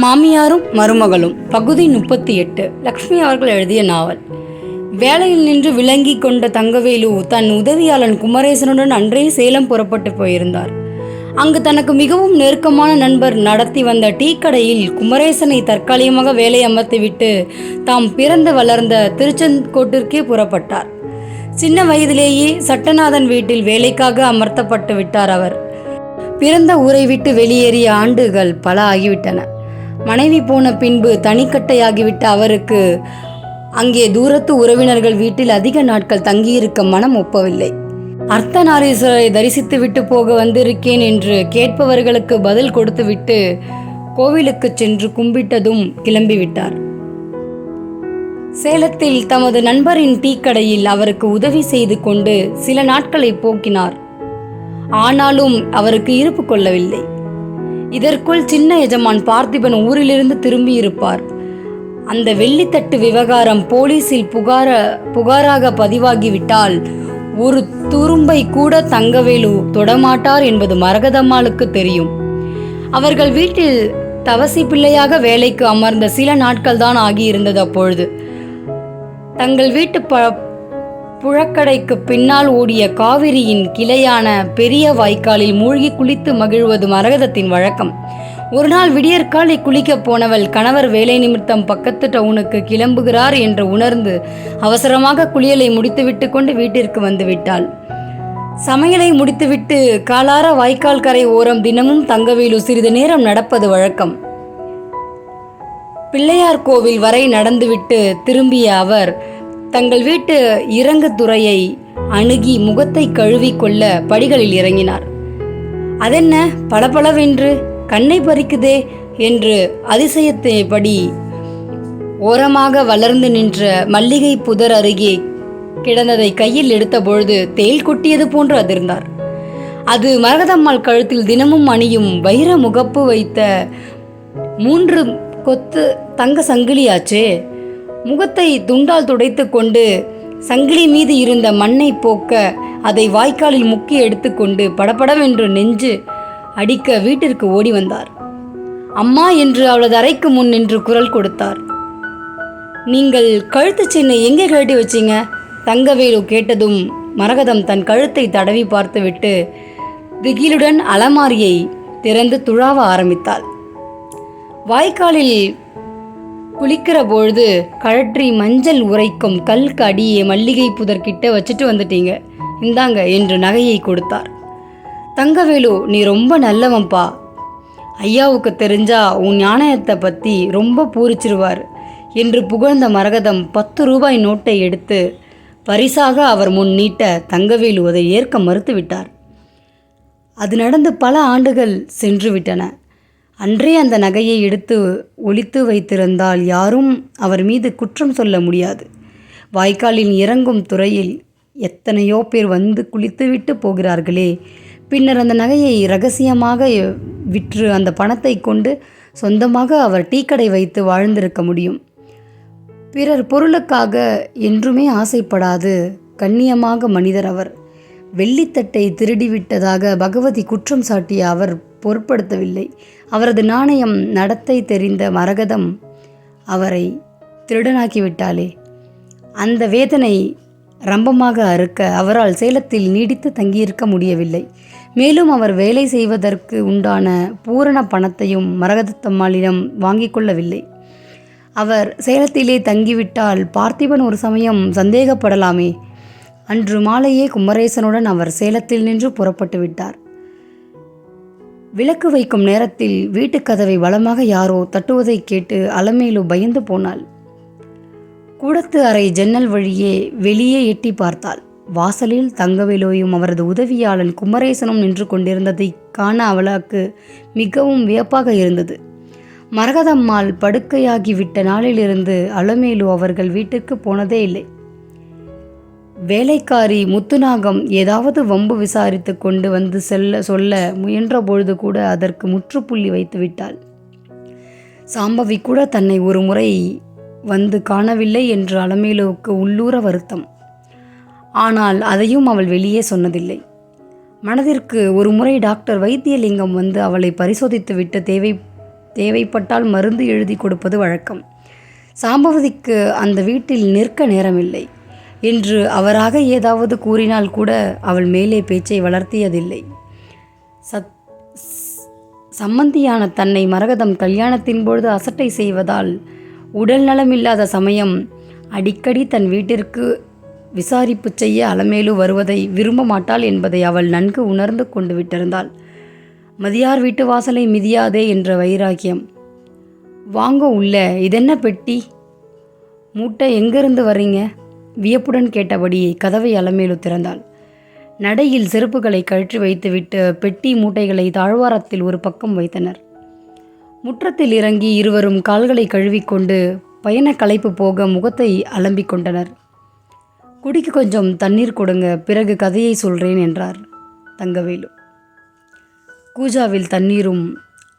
மாமியாரும் மருமகளும் பகுதி 38. லக்ஷ்மி அவர்கள் எழுதிய நாவல். வேலையில் நின்று விளங்கி கொண்ட தங்கவேலு தன் உதவியாளன் குமரேசனுடன் அன்றே சேலம் புறப்பட்டு போயிருந்தார். அங்கு தனக்கு மிகவும் நெருக்கமான நண்பர் நடத்தி வந்த டீ கடையில் குமரேசனை தற்காலிகமாக வேலை அமர்த்திவிட்டு தாம் பிறந்து வளர்ந்த திருச்செங்கோட்டிற்கே புறப்பட்டார். சின்ன வயதிலேயே சட்டநாதன் வீட்டில் வேலைக்காக அமர்த்தப்பட்டு விட்டார். அவர் பிறந்த ஊரை விட்டு வெளியேறிய ஆண்டுகள் பல ஆகிவிட்டன. மனைவி போன பின்பு தனிக்கட்டையாகிவிட்ட அவருக்கு அங்கே தூரத்து உறவினர்கள் வீட்டில் அதிக நாட்கள் தங்கியிருக்க மனம் ஒப்பவில்லை. அர்த்தநாரீஸ்வரரை தரிசித்து விட்டு போக வந்திருக்கேன் என்று கேட்பவர்களுக்கு பதில் கொடுத்துவிட்டு கோவிலுக்கு சென்று கும்பிட்டதும் கிளம்பிவிட்டார். சேலத்தில் தமது நண்பரின் டீக்கடையில் அவருக்கு உதவி செய்து கொண்டு சில நாட்களை போக்கினார். ஆனாலும் அவருக்கு இருப்பு கொள்ளவில்லை. இதற்குள் சின்ன எஜமான் பார்த்திபன் ஊரிலிருந்து திரும்பியிருப்பார். அந்த வெள்ளித்தட்டு விவகாரம் போலீஸில் புகாராக பதிவாகிவிட்டால் ஒரு துரும்பை கூட தங்கவேலு தொடமாட்டார் என்பது மரகதம்மாளுக்கு தெரியும். அவர்கள் வீட்டில் தவசி பிள்ளையாக வேலைக்கு அமர்ந்த சில நாட்கள் தான் ஆகியிருந்தது. அப்பொழுது தங்கள் வீட்டு புழக்கடைக்கு பின்னால் ஓடிய காவிரியின் கிளையான பெரிய வாய்க்காலில் மூழ்கி குளித்து மகிழ்வது மரகதத்தின் வழக்கம். ஒரு நாள் விடியற்காலை குளிக்கப் போனவள் கணவர் வேலை நிமித்தம் பக்கத்து டவுனுக்கு கிளம்புகிறார் என்று உணர்ந்து அவசரமாக குளியலை முடித்துவிட்டு கொண்டு வீட்டிற்கு வந்து விட்டாள். சமையலை முடித்துவிட்டு காலார வாய்க்கால் கரை ஓரம் தினமும் தங்கவேலு சிறிது நேரம் நடப்பது வழக்கம். பிள்ளையார் கோவில் வரை நடந்துவிட்டு திரும்பிய அவர் தங்கள் வீட்டு இறங்கு துறையை அணுகி முகத்தை கழுவி கொள்ள படிகளில் இறங்கினார். அதென்ன பளபளவென்று கண்ணை பறிக்குதே என்று அதிசயத்தைப்படி ஓரமாக வளர்ந்து நின்ற மல்லிகை புதர் அருகே கிடந்ததை கையில் எடுத்தபொழுது தேள் கொட்டியது போன்று அதிர்ந்தார். அது மரகதம்மாள் கழுத்தில் தினமும் அணியும் வைர முகப்பு வைத்த 3 கொத்து தங்க சங்கிலியாச்சே. முகத்தை துண்டால் துடைத்து கொண்டு சங்கிலி மீது இருந்த மண்ணை போக்க அதை வாய்க்காலில் முக்கி எடுத்துக்கொண்டு படபடவென்று நெஞ்சு அடிக்க வீட்டிற்கு ஓடி வந்தார். அம்மா என்று அவளது அறைக்கு முன் நின்று குரல் கொடுத்தார். நீங்கள் கழுத்து சென்னை எங்கே கழட்டி வச்சிங்க? தங்கவேலு கேட்டதும் மரகதம் தன் கழுத்தை தடவி பார்த்துவிட்டு திகிலுடன் அலமாரியை திறந்து துழாவ ஆரம்பித்தாள். வாய்க்காலில் குளிக்கிற பொழுது கழற்றி மஞ்சள் உரைக்கும் கல்க்கு அடியே மல்லிகை புதர்கிட்ட வச்சுட்டு வந்துட்டீங்க, இந்தாங்க என்று நகையை கொடுத்தார். தங்கவேலு, நீ ரொம்ப நல்லவன்பா. ஐயாவுக்கு தெரிஞ்சா உன் ஞானயத்தை பற்றி ரொம்ப பூரிச்சிருவார் என்று புகழ்ந்த மரகதம் 10 ரூபாய் நோட்டை எடுத்து பரிசாக அவர் முன் நீட்ட தங்கவேலு அதை ஏற்க மறுத்துவிட்டார். அது நடந்து பல ஆண்டுகள் சென்று விட்டன. அன்றே அந்த நகையை எடுத்து ஒளித்து வைத்திருந்தால் யாரும் அவர் மீது குற்றம் சொல்ல முடியாது. வாய்க்காலில் இறங்கும் துறையில் எத்தனையோ பேர் வந்து குளித்துவிட்டு போகிறார்களே. பின்னர் அந்த நகையை இரகசியமாக விற்று அந்த பணத்தை கொண்டு சொந்தமாக அவர் டீக்கடை வைத்து வாழ்ந்திருக்க முடியும். பிறர் பொருளுக்காக என்றுமே ஆசைப்படாது கண்ணியமாக மனிதர் அவர். வெள்ளித்தட்டை திருடிவிட்டதாக பகவதி குற்றம் சாட்டிய அவர் பொருட்படுத்தவில்லை. அவரது நாணயம் நடத்தை தெரிந்த மரகதம் அவரை திருடனாக்கிவிட்டாளே. அந்த வேதனை ரம்பமாக அறுக்க அவரால் சேலத்தில் நீடித்து தங்கியிருக்க முடியவில்லை. மேலும் அவர் வேலை செய்வதற்கு உண்டான பூரண பணத்தையும் மரகதத்தம்மாளிடம் வாங்கி கொள்ளவில்லை. அவர் சேலத்திலே தங்கிவிட்டால் பார்த்திபன் ஒரு சமயம் சந்தேகப்படலாமே. அன்று மாலையே குமரேசனுடன் அவர் சேலத்தில் நின்று புறப்பட்டு விட்டார். விளக்கு வைக்கும் நேரத்தில் வீட்டுக்கதவை பலமாக யாரோ தட்டுவதை கேட்டு அலமேலு பயந்து போனாள். கூடத்து அறை ஜன்னல் வழியே வெளியே எட்டி பார்த்தாள். வாசலில் தங்கவேலுவையும் அவரது உதவியாளன் குமரேசனும் நின்று கொண்டிருந்ததை காண அவளுக்கு மிகவும் வியப்பாக இருந்தது. மரகதம்மாள் படுக்கையாகிவிட்ட நாளிலிருந்து அலமேலு அவர்கள் வீட்டுக்கு போனதே இல்லை. வேலைக்காரி முத்துநாகம் ஏதாவது வம்பு விசாரித்து கொண்டு வந்து சொல்ல முயன்ற பொழுது கூட அதற்கு முற்றுப்புள்ளி வைத்து விட்டாள். சாம்பவி கூட தன்னை ஒரு முறை வந்து காணவில்லை என்று அலமேலுவுக்கு உள்ளூர வருத்தம். ஆனால் அதையும் அவள் வெளியே சொன்னதில்லை. மனதிற்கு ஒரு முறை டாக்டர் வைத்தியலிங்கம் வந்து அவளை பரிசோதித்துவிட்டு தேவைப்பட்டால் மருந்து எழுதி கொடுப்பது வழக்கம். சாம்பவதிக்கு அந்த வீட்டில் நிற்க நேரமில்லை. என்று அவராக ஏதாவது கூறினால் கூட அவள் மேலே பேச்சை வளர்த்தியதில்லை. சம்மந்தியான தன்னை மரகதம் கல்யாணத்தின் பொழுது அசட்டை செய்வதால் உடல் நலமில்லாத சமயம் அடிக்கடி தன் வீட்டிற்கு விசாரிப்பு செய்ய அலமேலு வருவதை விரும்ப மாட்டாள் என்பதை அவள் நன்கு உணர்ந்து கொண்டு விட்டிருந்தாள். மதியார் வீட்டு வாசலை மிதியாதே என்ற வைராக்கியம். வாங்க உள்ள, இதென்ன பெட்டி மூட்டை, எங்கிருந்து வர்றீங்க? வியப்புடன் கேட்டபடி கதவை அலமேலு திறந்தாள். நடையில் செருப்புகளை கழற்றி வைத்துவிட்டு பெட்டி மூட்டைகளை தாழ்வாரத்தில் ஒரு பக்கம் வைத்தனர். முற்றத்தில் இறங்கி இருவரும் கால்களை கழுவிக்கொண்டு பயண களைப்பு போக முகத்தை அலம்பிக் கொண்டனர். குடிக்கு கொஞ்சம் தண்ணீர் கொடுங்க, பிறகு கதையை சொல்றேன் என்றார் தங்கவேலு. கூஜாவில் தண்ணீரும்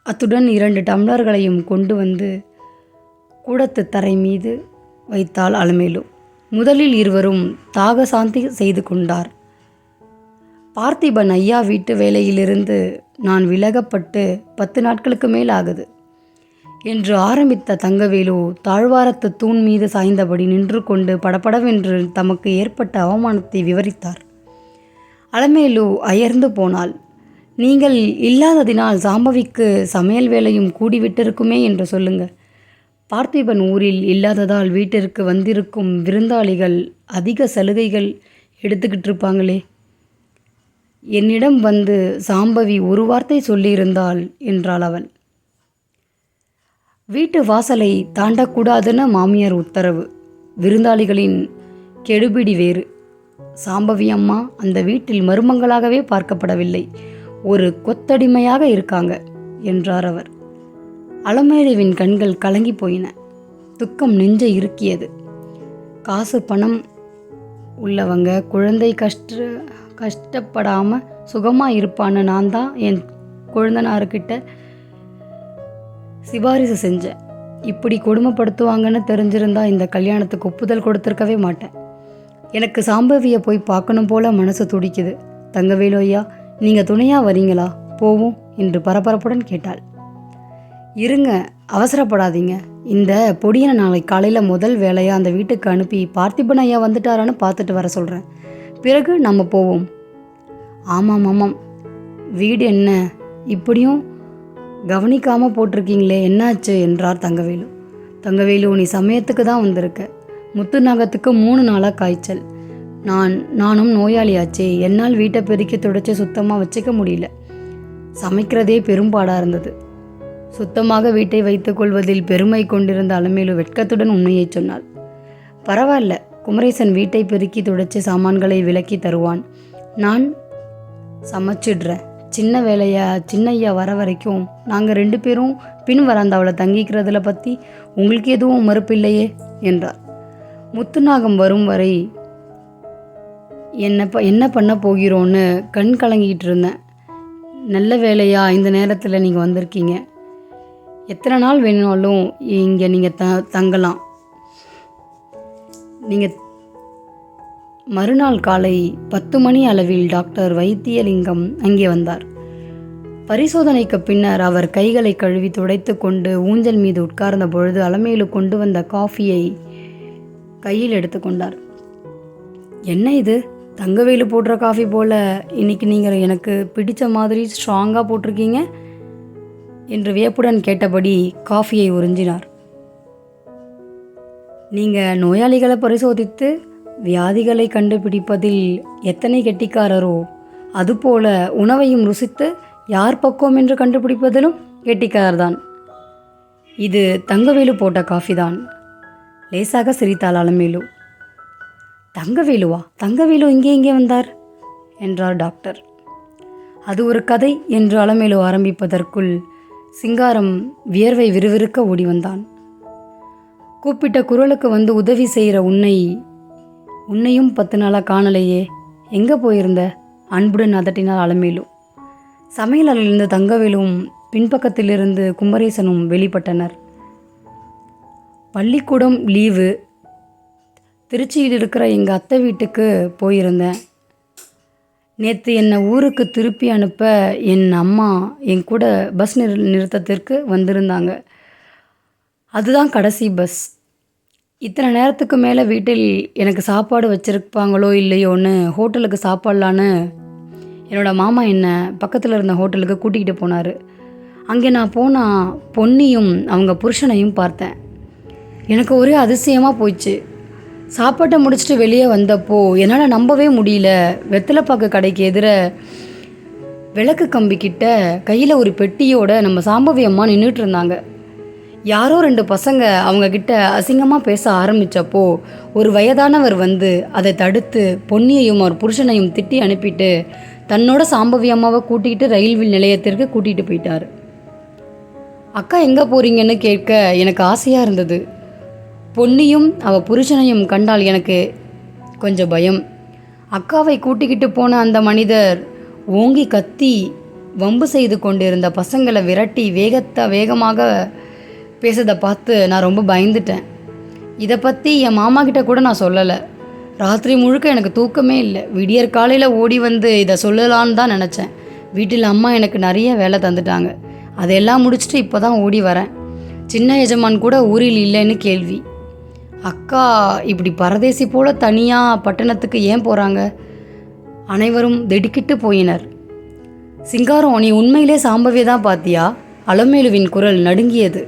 அத்துடன் 2 டம்ளர்களையும் கொண்டு வந்து கூடத்து தரை மீது வைத்தாள் அலமேலு. முதலில் இருவரும் தாக சாந்தி செய்து கொண்டார். பார்த்திபன் ஐயா வீட்டு வேலையிலிருந்து நான் விலகப்பட்டு 10 நாட்களுக்கு மேல் ஆகுது என்று ஆரம்பித்த தங்கவேலு தாழ்வாரத்து தூண் மீது சாய்ந்தபடி நின்று கொண்டு படபடவென்று தமக்கு ஏற்பட்ட அவமானத்தை விவரித்தார். அலமேலு அயர்ந்து போனாள். நீங்கள் இல்லாததினால் சாம்பவிக்கு சமையல் வேலையும் கூடிவிட்டிருக்குமே என்று சொல்லுங்க. பார்த்திபன் ஊரில் இல்லாததால் வீட்டிற்கு வந்திருக்கும் விருந்தாளிகள் அதிக சலுகைகள் எடுத்துக்கிட்டு இருப்பாங்களே. என்னிடம் வந்து சாம்பவி ஒரு வார்த்தை சொல்லியிருந்தாள் என்றாள் அவள். வீட்டு வாசலை தாண்டக்கூடாதுன்னு மாமியார் உத்தரவு. விருந்தாளிகளின் கெடுபிடி வேறு. சாம்பவி அம்மா அந்த வீட்டில் மருமங்களாகவே பார்க்கப்படவில்லை, ஒரு கொத்தடிமையாக இருக்காங்க என்றார் அவர். அலமேலுவின் கண்கள் கலங்கி போயின. துக்கம் நெஞ்சை இறுக்கியது. காசு பணம் உள்ளவங்க குழந்தை கஷ்டப்படாமல் சுகமாக இருப்பான்னு நான் தான் என் குழந்தனார்கிட்ட சிபாரிசு செஞ்சேன். இப்படி கொடுமைப்படுத்துவாங்கன்னு தெரிஞ்சிருந்தா இந்த கல்யாணத்துக்கு ஒப்புதல் கொடுத்துருக்கவே மாட்டேன். எனக்கு சாம்பவியை போய் பார்க்கணும் போல மனசு துடிக்குது. தங்கவேலு ஐயா, நீங்கள் துணையாக வரீங்களா? போவோம் என்று பரபரப்புடன் கேட்டாள். இருங்க, அவசரப்படாதீங்க. இந்த பொடியனை நாளை காலையில் முதல் வேலையாக அந்த வீட்டுக்கு அனுப்பி பார்த்திபன் ஐயா வந்துட்டாரான்னு பார்த்துட்டு வர சொல்கிறேன். பிறகு நம்ம போவோம். ஆமாம், வீடு என்ன இப்படியும் கவனிக்காமல் போட்டிருக்கீங்களே, என்னாச்சு என்றார் தங்கவேலு. தங்கவேலு, நீ சமயத்துக்கு தான் வந்திருக்க. முத்துநாகத்துக்கு 3 நாளாக காய்ச்சல். நானும் நோயாளியாச்சே. என்னால் வீட்டை பெருக்கி துடைச்சி சுத்தமாக வச்சுக்க முடியல. சமைக்கிறதே பெரும்பாடாக இருந்தது. சுத்தமாக வீட்டை வைத்துக் கொள்வதில் பெருமை கொண்டிருந்த அலமேலு வெட்கத்துடன் உண்மையை சொன்னாள். பரவாயில்ல, குமரேசன் வீட்டை பெருக்கி துடைச்சி சாமான்களை விலக்கி தருவான். நான் சமைச்சிடுறேன். சின்னையா வர வரைக்கும் நாங்கள் 2 பேரும் பின் வராந்தாவில் தங்கிக்கிறதுல பற்றி உங்களுக்கு எதுவும் மறுப்பில்லையே என்றார். முத்துநாகம் வரும் வரை என்ன பண்ண போகிறோன்னு கண் கலங்கிட்டு இருந்தேன். நல்ல வேலையா இந்த நேரத்தில் நீங்கள் வந்திருக்கீங்க. எத்தனை நாள் வேணுனாலும் இங்கே நீங்கள் தங்கலாம். நீங்கள் மறுநாள் காலை 10 மணி அளவில் டாக்டர் வைத்தியலிங்கம் அங்கே வந்தார். பரிசோதனைக்கு பின்னர் அவர் கைகளை கழுவி துடைத்து கொண்டு ஊஞ்சல் மீது உட்கார்ந்த பொழுது அலமேலு கொண்டு வந்த காஃபியை கையில் எடுத்துக்கொண்டார். என்ன இது, தங்கவேலு போடுற காஃபி போல் இன்னைக்கு நீங்கள் எனக்கு பிடிச்ச மாதிரி ஸ்ட்ராங்காக போட்டிருக்கீங்க என்று வியப்புடன் கேட்டபடி காஃபியை உறிஞ்சினார். நீங்கள் நோயாளிகளை பரிசோதித்து வியாதிகளை கண்டுபிடிப்பதில் எத்தனை கெட்டிக்காரரோ அதுபோல உணவையும் ருசித்து யார் பக்குவம் என்று கண்டுபிடிப்பதிலும் கெட்டிக்காரர்தான். இது தங்கவேலு போட்ட காஃபி தான். லேசாக சிரித்தாள் அலமேலு. தங்கவேலுவா? தங்கவேலு இங்கே வந்தார் என்றார் டாக்டர். அது ஒரு கதை என்று அலமேலு ஆரம்பிப்பதற்குள் சிங்காரம் வியர்வை விறுவிறுக்க ஓடி வந்தான். கூப்பிட்ட குரலுக்கு வந்து உதவி செய்கிற உன்னையும் 10 நாளாக காணலையே, எங்கே போயிருந்த? அன்புடன் அதட்டினார் அலமேலு. சமையல் அறையிலிருந்து தங்கவேலும் பின்பக்கத்திலிருந்து குமரேசனும் வெளிப்பட்டனர். பள்ளிக்கூடம் லீவு, திருச்சியில் இருக்கிற எங்கள் அத்தை வீட்டுக்கு போயிருந்தேன். நேற்று என்னை ஊருக்கு திருப்பி அனுப்ப என் அம்மா என் கூட பஸ் நிறுத்தத்திற்கு வந்திருந்தாங்க. அதுதான் கடைசி பஸ். இத்தனை நேரத்துக்கு மேலே வீட்டில் எனக்கு சாப்பாடு வச்சுருப்பாங்களோ இல்லையோன்னு ஹோட்டலுக்கு சாப்பாடலான்னு என்னோடய மாமா என்னை பக்கத்தில் இருந்த ஹோட்டலுக்கு கூட்டிகிட்டு போனார். அங்கே நான் போனால் பொன்னியும் அவங்க புருஷனையும் பார்த்தேன். எனக்கு ஒரே அதிசயமாக போயிடுச்சு. சாப்பாட்டை முடிச்சுட்டு வெளியே வந்தப்போ என்னால் நம்பவே முடியல. வெத்தலைப்பாக்கு கடைக்கு எதிர விளக்கு கம்பிக்கிட்ட கையில் ஒரு பெட்டியோட நம்ம சாம்பவி அம்மா நின்றுட்டு இருந்தாங்க. யாரோ 2 பசங்க அவங்கக்கிட்ட அசிங்கமாக பேச ஆரம்பித்தப்போ ஒரு வயதானவர் வந்து அதை தடுத்து பொன்னியையும் அவர் புருஷனையும் திட்டி அனுப்பிட்டு தன்னோட சாம்பவி அம்மாவை கூட்டிகிட்டு ரயில்வே நிலையத்திற்கு கூட்டிகிட்டு போயிட்டார். அக்கா எங்கே போகிறீங்கன்னு கேட்க எனக்கு ஆசையாக இருந்தது. பொன்னியும் அவள் புருஷனையும் கண்டால் எனக்கு கொஞ்சம் பயம். அக்காவை கூட்டிக்கிட்டு போன அந்த மனிதர் ஓங்கி கத்தி வம்பு செய்து கொண்டிருந்த பசங்களை விரட்டி வேகமாக பேசுறதை பார்த்து நான் ரொம்ப பயந்துட்டேன். இதை பற்றி என் மாமா கிட்ட கூட நான் சொல்லலை. ராத்திரி முழுக்க எனக்கு தூக்கமே இல்லை. விடியற் காலையில் ஓடி வந்து இதை சொல்லலான்னு தான் நினச்சேன். வீட்டில் அம்மா எனக்கு நிறைய வேலை தந்துட்டாங்க. அதையெல்லாம் முடிச்சுட்டு இப்போ தான் ஓடி வரேன். சின்ன எஜமான் கூட ஊரில் இல்லைன்னு கேள்வி. அக்கா இப்படி பரதேசி போல தனியாக பட்டணத்துக்கு ஏன் போகிறாங்க? அனைவரும் திடுக்கிட்டு போயினர். சிங்காரம், நீ உண்மையிலே சாம்பவியை தான் பார்த்தியா? அலமேலுவின் குரல் நடுங்கியது.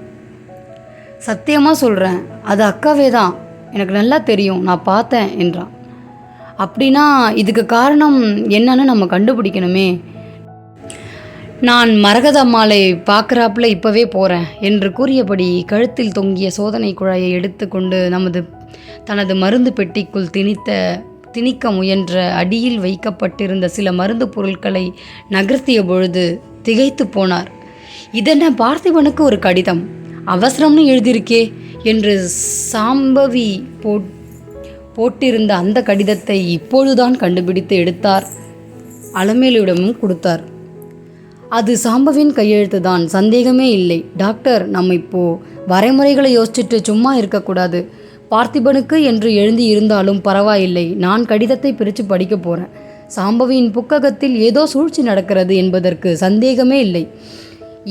சத்தியமாக சொல்கிறேன், அது அக்காவே தான், எனக்கு நல்லா தெரியும், நான் பார்த்தேன் என்றான். அப்படின்னா இதுக்கு காரணம் என்னன்னு நம்ம கண்டுபிடிக்கணுமே. நான் மரகதம்மாளை பார்க்குறாப்புல இப்போவே போகிறேன் என்று கூறியபடி கழுத்தில் தொங்கிய சோதனை குழாயை எடுத்து கொண்டு தனது மருந்து பெட்டிக்குள் திணிக்க முயன்ற அடியில் வைக்கப்பட்டிருந்த சில மருந்து பொருட்களை நகர்த்திய பொழுது திகைத்து போனார். இதென்ன, பார்த்திபனுக்கு ஒரு கடிதம், அவசரம்னு எழுதியிருக்கே என்று சாம்பவி போட்டிருந்த அந்த கடிதத்தை இப்பொழுதுதான் கண்டுபிடித்து எடுத்தார். அலமேலுவிடமும் கொடுத்தார். அது சாம்பவின் கையெழுத்து தான், சந்தேகமே இல்லை. டாக்டர், நம்ம இப்போ வரைமுறைகளை யோசிச்சுட்டு சும்மா இருக்கக்கூடாது. பார்த்திபனுக்கு என்று எழுதி இருந்தாலும் பரவாயில்லை. நான் கடிதத்தை பிரித்து படிக்க போகிறேன். சாம்பவியின் புக்ககத்தில் ஏதோ சூழ்ச்சி நடக்கிறது என்பதற்கு சந்தேகமே இல்லை.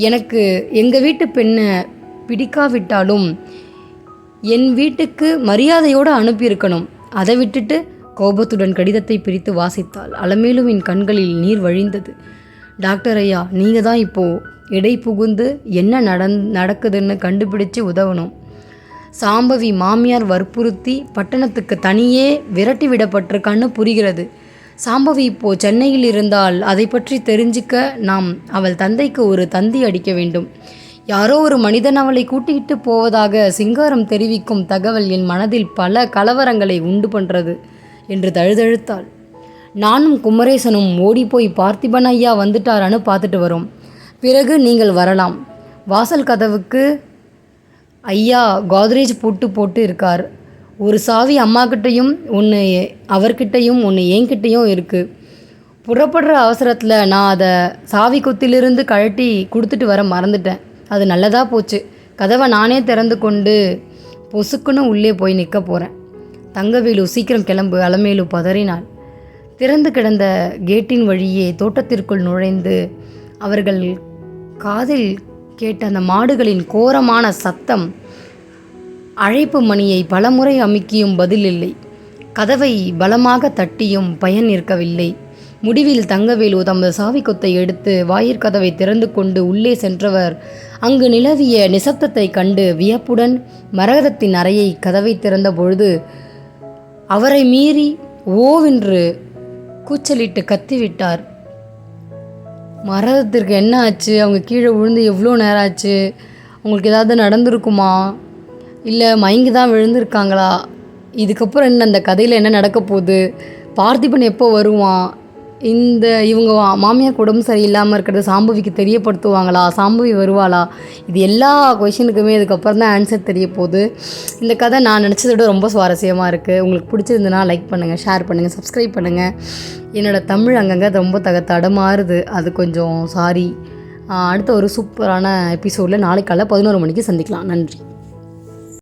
எனக்கு எங்கள் வீட்டு பெண்ணை பிடிக்காவிட்டாலும் என் வீட்டுக்கு மரியாதையோடு அனுப்பியிருக்கணும். அதை விட்டுட்டு கோபத்துடன் கடிதத்தை பிரித்து வாசித்தாள். அலமேலுவின் கண்களில் நீர் வழிந்தது. டாக்டர் ஐயா, நீங்கள் தான் இப்போது இடை புகுந்து என்ன நடக்குதுன்னு கண்டுபிடிச்சு உதவணும். சாம்பவி மாமியார் வற்புறுத்தி பட்டணத்துக்கு தனியே விரட்டி விடப்பட்டிருக்கான்னு புரிகிறது. சாம்பவி இப்போது சென்னையில் இருந்தால் அதை பற்றி தெரிஞ்சிக்க நாம் அவள் தந்தைக்கு ஒரு தந்தி அடிக்க வேண்டும். யாரோ ஒரு மனிதன் அவளை கூட்டிகிட்டு போவதாக சிங்காரம் தெரிவிக்கும் தகவல் என் மனதில் பல கலவரங்களை உண்டு பண்ணுறது என்று தழுதழுத்தாள். நானும் குமரேசனும் ஓடிப்போய் பார்த்திபன் ஐயா வந்துட்டாரான்னு பார்த்துட்டு வரோம். பிறகு நீங்கள் வரலாம். வாசல் கதவுக்கு ஐயா கோத்ரேஜ் போட்டு இருக்கார். ஒரு சாவி அம்மாக்கிட்டையும் ஒன்று அவர்கிட்டையும் ஒன்று என்கிட்டையும் இருக்குது. புறப்படுற அவசரத்தில் நான் அதை சாவி குத்திலிருந்து கழட்டி கொடுத்துட்டு வர மறந்துட்டேன். அது நல்லதாக போச்சு. கதவை நானே திறந்து கொண்டு பொசுக்குன்னு உள்ளே போய் நிற்க போகிறேன். தங்கவேலு, சீக்கிரம் கிளம்பு. அலமேலு பதறினாள். திறந்து கிடந்த கேட்டின் வழியே தோட்டத்திற்குள் நுழைந்து அவர்கள் காதில் கேட்ட அந்த மாடுகளின் கோரமான சத்தம், அழைப்பு மணியை பலமுறை அமுக்கியும் பதிலில்லை. கதவை பலமாக தட்டியும் பயன் இருக்கவில்லை. முடிவில் தங்கவேலு தமது சாவி கொத்தை எடுத்து வாயிற்கதவை திறந்து கொண்டு உள்ளே சென்றவர் அங்கு நிலவிய நிசப்தத்தை கண்டு வியப்புடன் மரகதத்தின் அறையை கதவை திறந்த பொழுது அவரை மீறி ஓவென்று கூச்சலிட்டு கத்திவிட்டார். மரகதத்திற்கு என்ன ஆச்சு? அவங்க கீழே விழுந்து எவ்வளோ நேரம் ஆச்சு? அவங்களுக்கு ஏதாவது நடந்திருக்குமா? இல்லை மயங்கி தான் விழுந்திருக்காங்களா? இதுக்கப்புறம் என்ன, அந்த கதையில் என்ன நடக்க போகுது? பார்த்திபன் எப்போ வருவான்? இவங்க மாமியார் உடம்பு சரியில்லாமல் இருக்கிறது சாம்பவிக்கு தெரியப்படுத்துவாங்களா? சாம்பவி வருவாளா? இது எல்லா கொஷினுக்குமே இதுக்கப்புறம் தான் ஆன்சர் தெரிய போகுது. இந்த கதை நான் நினச்சதை விட ரொம்ப சுவாரஸ்யமாக இருக்குது. உங்களுக்கு பிடிச்சிருந்துன்னா லைக் பண்ணுங்கள், ஷேர் பண்ணுங்கள், சப்ஸ்கிரைப் பண்ணுங்கள். என்னோடய தமிழ் அங்கங்கே ரொம்ப தடமாறுது, அது கொஞ்சம் சாரி. அடுத்த ஒரு சூப்பரான எபிசோடில் நாளைக்கு காலை 11 மணிக்கு சந்திக்கலாம். நன்றி.